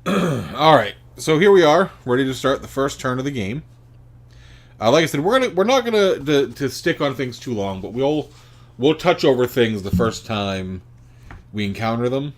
Alright, so here we are, ready to start the first turn of the game. Like I said, we're not gonna to stick on things too long, but we'll touch over things the first time we encounter them.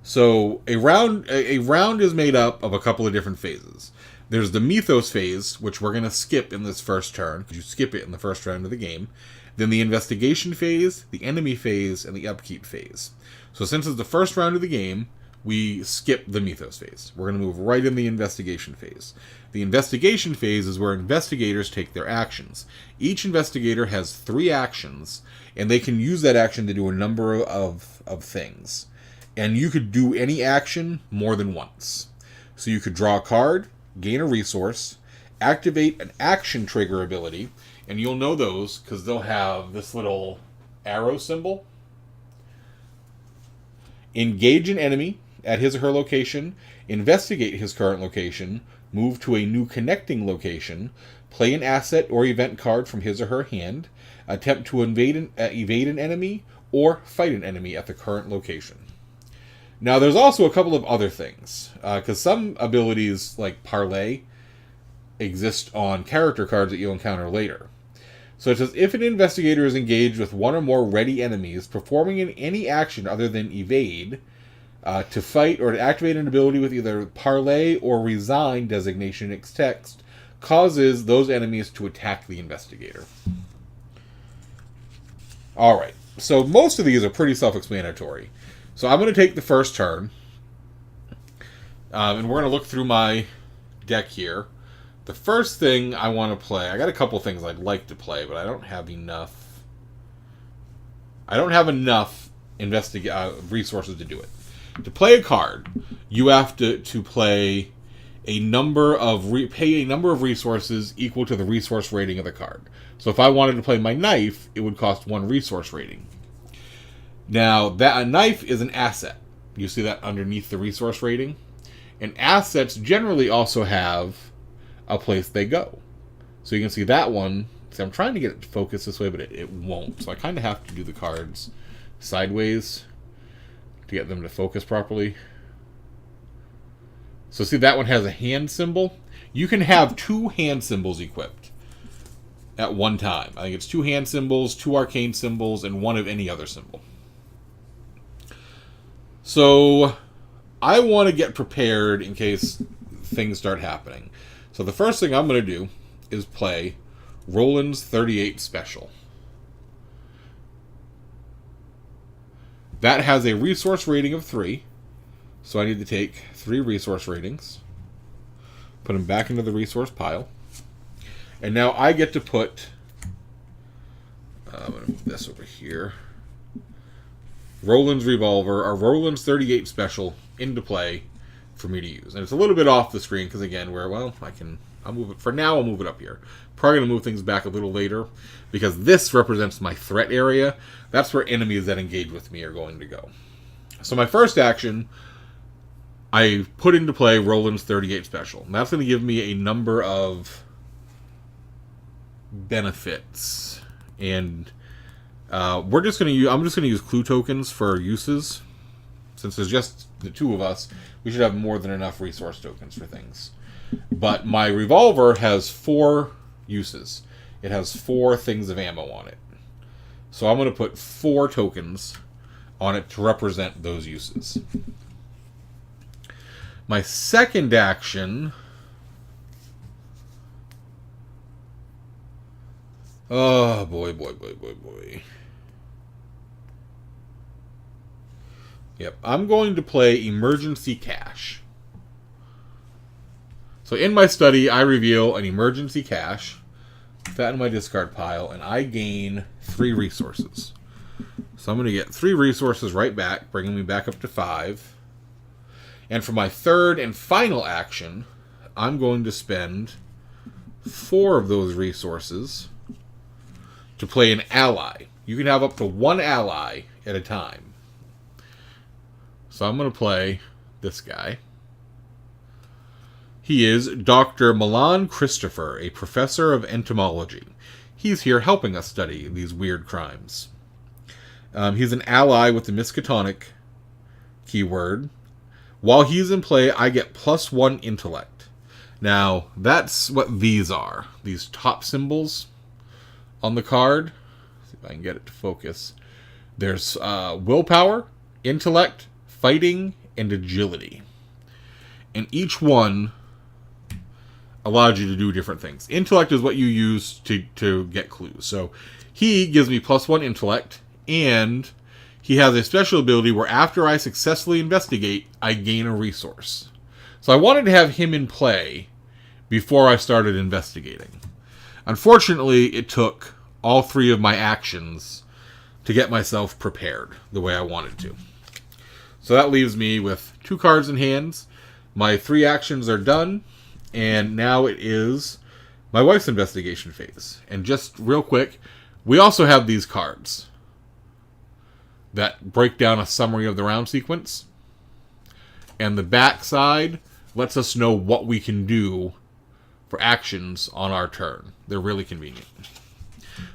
So a round is made up of a couple of different phases. There's the mythos phase, which we're gonna skip in this first turn, because you skip it in the first round of the game. Then the investigation phase, the enemy phase, and the upkeep phase. So since it's the first round of the game, we skip the mythos phase. We're going to move right in the investigation phase. The investigation phase is where investigators take their actions. Each investigator has 3 actions, and they can use that action to do a number of things. And you could do any action more than once. So you could draw a card, gain a resource, activate an action trigger ability, and you'll know those because they'll have this little arrow symbol. Engage an enemy at his or her location, investigate his current location, move to a new connecting location, play an asset or event card from his or her hand, attempt to evade an enemy, or fight an enemy at the current location. Now, there's also a couple of other things, because some abilities, like Parlay, exist on character cards that you'll encounter later. So it says, if an investigator is engaged with one or more ready enemies, performing any action other than evade, to fight or to activate an ability with either Parlay or Resign designation in its text, causes those enemies to attack the investigator. Alright, so most of these are pretty self-explanatory. So I'm going to take the first turn, and we're going to look through my deck here. The first thing I want to play, I got a couple things I'd like to play, but I don't have enough. I don't have enough resources to do it. To play a card, you have to play a number of pay a number of resources equal to the resource rating of the card. So if I wanted to play my knife, it would cost 1 resource rating. Now, a knife is an asset. You see that underneath the resource rating, and assets generally also have a place they go. So you can see that one. See, I'm trying to get it to focus this way, but it won't. So I kind of have to do the cards sideways to get them to focus properly. So see, that one has a hand symbol. You can have 2 hand symbols equipped at one time. I think it's 2 hand symbols, 2 arcane symbols, and 1 of any other symbol. So I want to get prepared in case things start happening. So the first thing I'm going to do is play Roland's 38 Special. That has a resource rating of 3. So I need to take 3 resource ratings, put them back into the resource pile. And now I get to put, I'm going to move this over here, Roland's Revolver, or Roland's 38 Special, into play for me to use. And it's a little bit off the screen because, again, I'll move it, for now I'll move it up here. Probably going to move things back a little later because this represents my threat area. That's where enemies that engage with me are going to go. So my first action, I put into play Roland's 38 Special. And that's going to give me a number of benefits. And I'm just going to use clue tokens for uses. Since there's just the 2 of us, we should have more than enough resource tokens for things. But my revolver has 4 uses. It has 4 things of ammo on it. So I'm going to put 4 tokens on it to represent those uses. My second action... Oh, boy. Yep, I'm going to play Emergency Cash. So in my study, I reveal an Emergency Cash, put that in my discard pile, and I gain 3 resources. So I'm going to get 3 resources right back, bringing me back up to 5. And for my third and final action, I'm going to spend 4 of those resources to play an ally. You can have up to 1 ally at a time. So I'm going to play this guy. He is Dr. Milan Christopher, a professor of entomology. He's here helping us study these weird crimes. He's an ally with the Miskatonic keyword, While he's in play, I get +1 intellect. Now, that's what these are. These top symbols on the card. Let's see if I can get it to focus. There's willpower, intellect, fighting, and agility. And each one allows you to do different things. Intellect is what you use to get clues. So he gives me +1 intellect, and he has a special ability where after I successfully investigate, I gain a resource. So I wanted to have him in play before I started investigating. Unfortunately, it took all 3 of my actions to get myself prepared the way I wanted to. So that leaves me with 2 cards in hands. My 3 actions are done, and now it is my wife's investigation phase. And just real quick, we also have these cards that break down a summary of the round sequence. And the back side lets us know what we can do for actions on our turn. They're really convenient.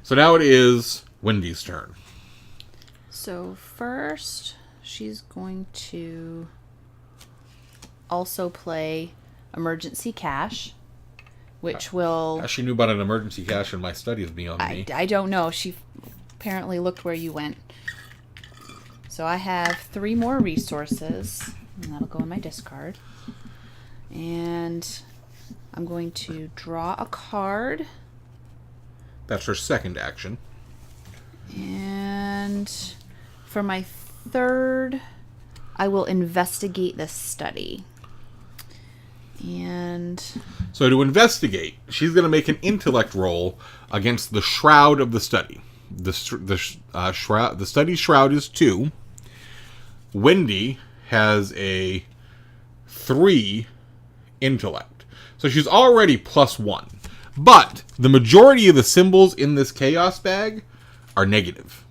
So now it is Wendy's turn. So first, she's going to also play Emergency Cash, which will... She knew about an emergency cash in my studies beyond me. I don't know. She apparently looked where you went. So I have 3 more resources, and that'll go in my discard. And I'm going to draw a card. That's her second action. And for my third, I will investigate the study. And so to investigate, she's going to make an intellect roll against the shroud of the study. The study's shroud is 2. Wendy has a 3 intellect. So she's already +1. But the majority of the symbols in this chaos bag are negative.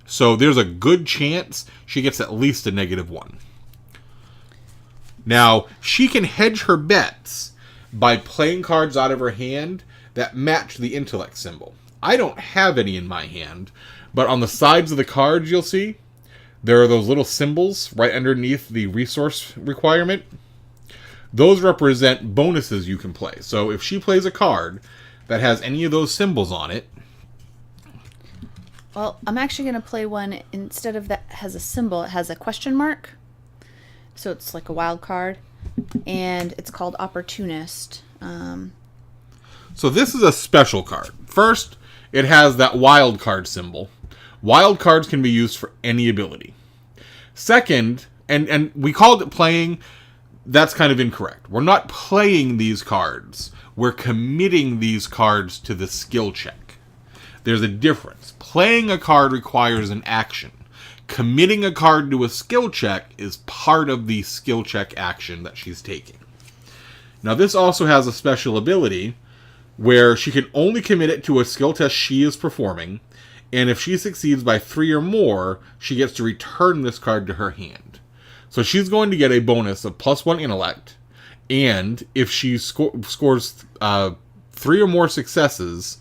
So there's a good chance she gets at least a -1. Now, she can hedge her bets by playing cards out of her hand that match the intellect symbol. I don't have any in my hand, but on the sides of the cards you'll see, there are those little symbols right underneath the resource requirement. Those represent bonuses you can play. So if she plays a card that has any of those symbols on it... Well, I'm actually going to play one, instead of that has a symbol, it has a question mark. So it's like a wild card. And it's called Opportunist. So this is a special card. First, it has that wild card symbol. Wild cards can be used for any ability. Second, and we called it playing... That's kind of incorrect. We're not playing these cards. We're committing these cards to the skill check. There's a difference. Playing a card requires an action. Committing a card to a skill check is part of the skill check action that she's taking. Now, this also has a special ability where she can only commit it to a skill test she is performing, and if she succeeds by 3 or more, she gets to return this card to her hand. So she's going to get a bonus of +1 intellect, and if she scores 3 or more successes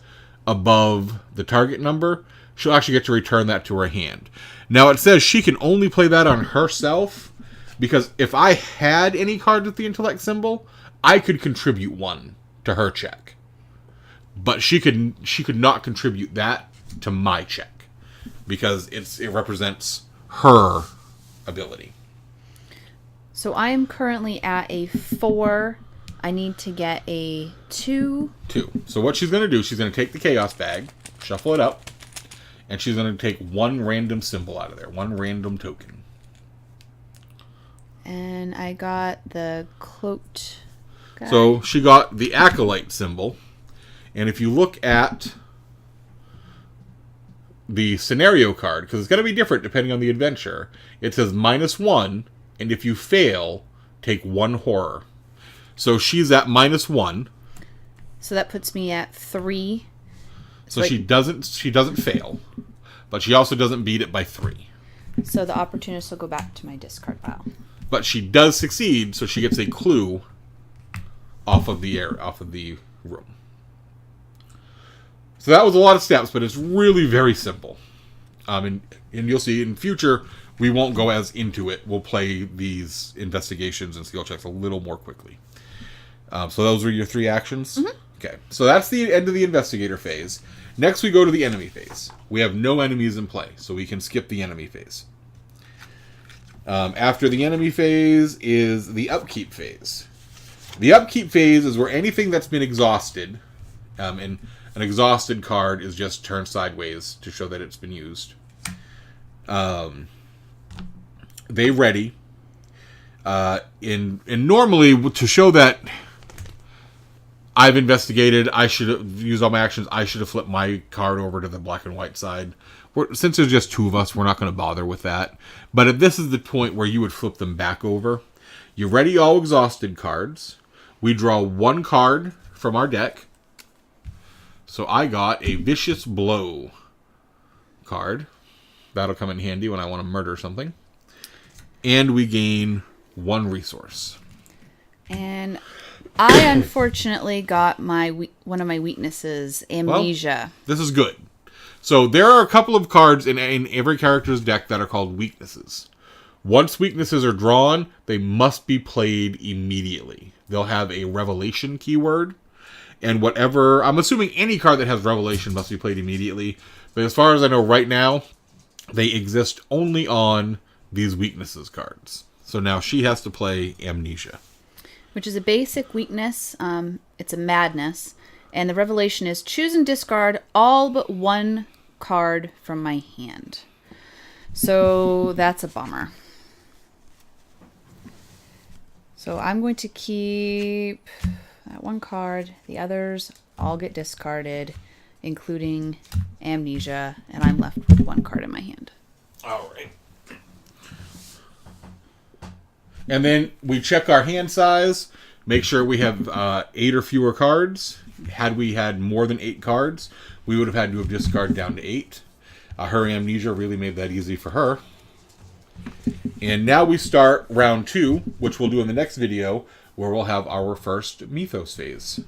above the target number, she'll actually get to return that to her hand. Now it says she can only play that on herself, because if I had any card with the intellect symbol, I could contribute 1 to her check. But she could not contribute that to my check, because it represents her ability. So I am currently at a 4. I need to get a 2. 2. So what she's going to do, she's going to take the chaos bag, shuffle it up, and she's going to take 1 random symbol out of there, 1 random token. And I got the cloaked guy. So she got the acolyte symbol, and if you look at the scenario card, because it's going to be different depending on the adventure, it says -1. And if you fail, take 1 horror. So she's at -1. So that puts me at 3. So she doesn't fail, but she also doesn't beat it by 3. So the opportunist will go back to my discard pile. But she does succeed, so she gets a clue off of the room. So that was a lot of steps, but it's really very simple. And you'll see in future we won't go as into it. We'll play these investigations and skill checks a little more quickly. So those were your 3 actions? Mm-hmm. Okay, so that's the end of the investigator phase. Next we go to the enemy phase. We have no enemies in play, so we can skip the enemy phase. After the enemy phase is the upkeep phase. The upkeep phase is where anything that's been exhausted, and an exhausted card is just turned sideways to show that it's been used. They ready. And normally, to show that I've investigated, I should have used all my actions, I should have flipped my card over to the black and white side. Since there's just 2 of us, we're not going to bother with that. But if this is the point where you would flip them back over, you ready all exhausted cards. We draw 1 card from our deck. So I got a Vicious Blow card. That'll come in handy when I want to murder something. And we gain 1 resource. And I unfortunately got one of my weaknesses, Amnesia. Well, this is good. So there are a couple of cards in every character's deck that are called weaknesses. Once weaknesses are drawn, they must be played immediately. They'll have a revelation keyword. And whatever, I'm assuming any card that has revelation must be played immediately. But as far as I know right now, they exist only on these weaknesses cards. So now she has to play Amnesia. Which is a basic weakness. It's a madness. And the revelation is choose and discard all but 1 card from my hand. So that's a bummer. So I'm going to keep that 1 card. The others all get discarded, including Amnesia. And I'm left with 1 card in my hand. All right. And then we check our hand size, make sure we have 8 or fewer cards. Had we had more than 8 cards, we would have had to have discarded down to 8. Her Amnesia really made that easy for her. And now we start round 2, which we'll do in the next video, where we'll have our first Mythos phase.